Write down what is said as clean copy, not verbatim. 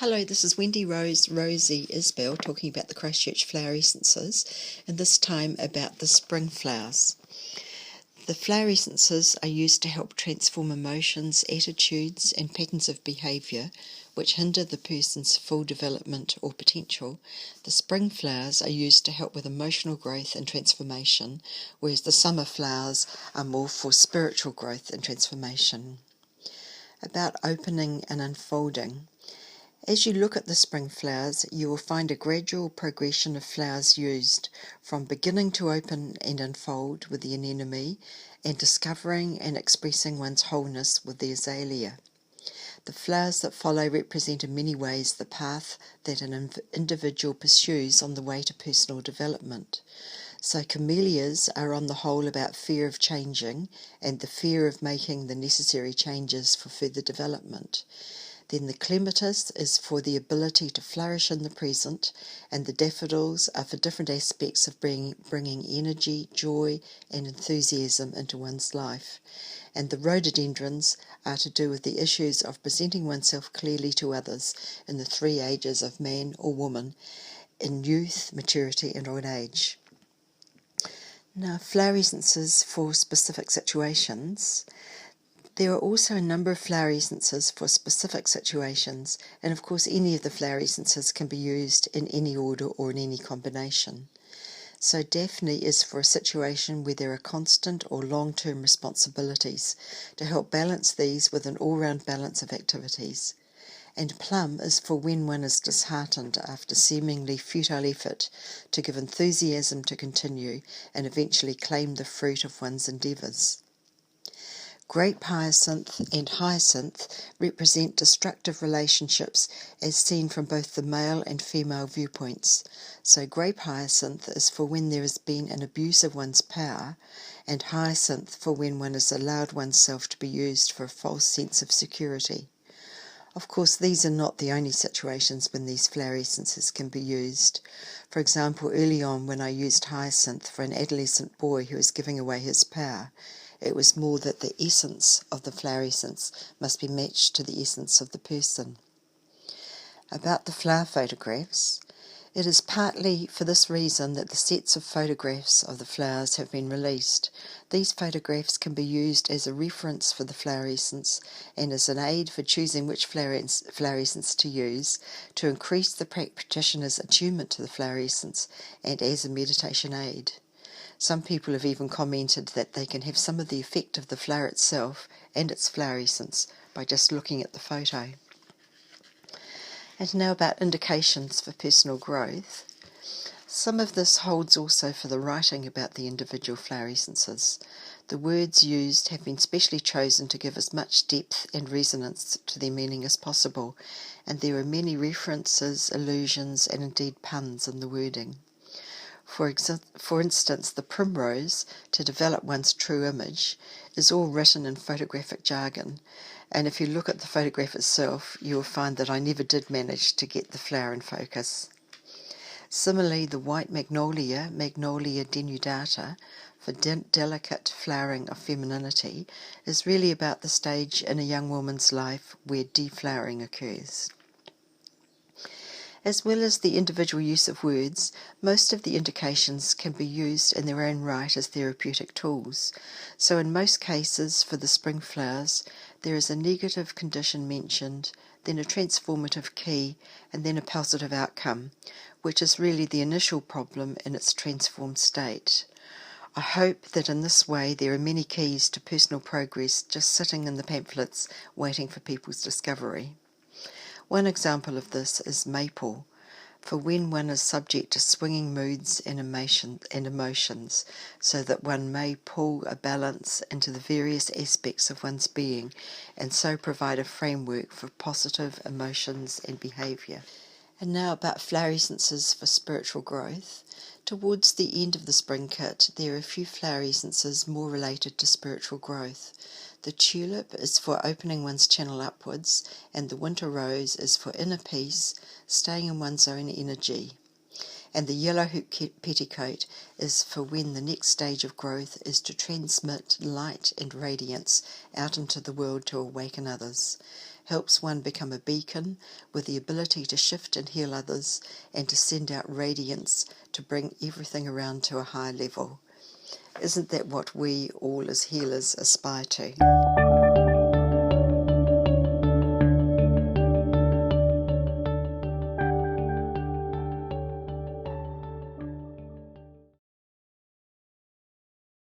Hello, this is Wendy Rosie Isbell talking about the Christchurch flower essences, and this time about the spring flowers. The flower essences are used to help transform emotions, attitudes, and patterns of behaviour which hinder the person's full development or potential. The spring flowers are used to help with emotional growth and transformation, whereas the summer flowers are more for spiritual growth and transformation. About opening and unfolding. As you look at the spring flowers, you will find a gradual progression of flowers used, from beginning to open and unfold with the anemone, and discovering and expressing one's wholeness with the azalea. The flowers that follow represent in many ways the path that an individual pursues on the way to personal development. So camellias are on the whole about fear of changing and the fear of making the necessary changes for further development. Then the clematis is for the ability to flourish in the present, and the daffodils are for different aspects of bringing energy, joy, and enthusiasm into one's life. And the rhododendrons are to do with the issues of presenting oneself clearly to others in the three ages of man or woman, in youth, maturity, and old age. Now, flower essences for specific situations. There are also a number of flower essences for specific situations, and of course any of the flower essences can be used in any order or in any combination. So Daphne is for a situation where there are constant or long-term responsibilities to help balance these with an all-round balance of activities. And Plum is for when one is disheartened after seemingly futile effort to give enthusiasm to continue and eventually claim the fruit of one's endeavours. Grape hyacinth and hyacinth represent destructive relationships as seen from both the male and female viewpoints. So grape hyacinth is for when there has been an abuse of one's power, and hyacinth for when one has allowed oneself to be used for a false sense of security. Of course, these are not the only situations when these flower essences can be used. For example, early on when I used hyacinth for an adolescent boy who was giving away his power, it was more that the essence of the flower essence must be matched to the essence of the person. About the flower photographs, it is partly for this reason that the sets of photographs of the flowers have been released. These photographs can be used as a reference for the flower essence and as an aid for choosing which flower essence to use, to increase the practitioner's attunement to the flower essence, and as a meditation aid. Some people have even commented that they can have some of the effect of the flower itself and its flower essence by just looking at the photo. And now about indications for personal growth. Some of this holds also for the writing about the individual flower essences. The words used have been specially chosen to give as much depth and resonance to their meaning as possible, and there are many references, allusions, and indeed puns in the wording. For instance, the primrose, to develop one's true image, is all written in photographic jargon, and if you look at the photograph itself, you will find that I never did manage to get the flower in focus. Similarly, the white magnolia, Magnolia denudata, for delicate flowering of femininity, is really about the stage in a young woman's life where deflowering occurs. As well as the individual use of words, most of the indications can be used in their own right as therapeutic tools. So in most cases for the spring flowers, there is a negative condition mentioned, then a transformative key, and then a positive outcome, which is really the initial problem in its transformed state. I hope that in this way there are many keys to personal progress just sitting in the pamphlets waiting for people's discovery. One example of this is maple, for when one is subject to swinging moods and emotions, so that one may pull a balance into the various aspects of one's being, and so provide a framework for positive emotions and behaviour. And now about flower essences for spiritual growth. Towards the end of the spring kit, there are a few flower essences more related to spiritual growth. The tulip is for opening one's channel upwards, and the winter rose is for inner peace, staying in one's own energy. And the yellow hoop petticoat is for when the next stage of growth is to transmit light and radiance out into the world to awaken others. helps one become a beacon with the ability to shift and heal others and to send out radiance to bring everything around to a high level. Isn't that what we all as healers aspire to?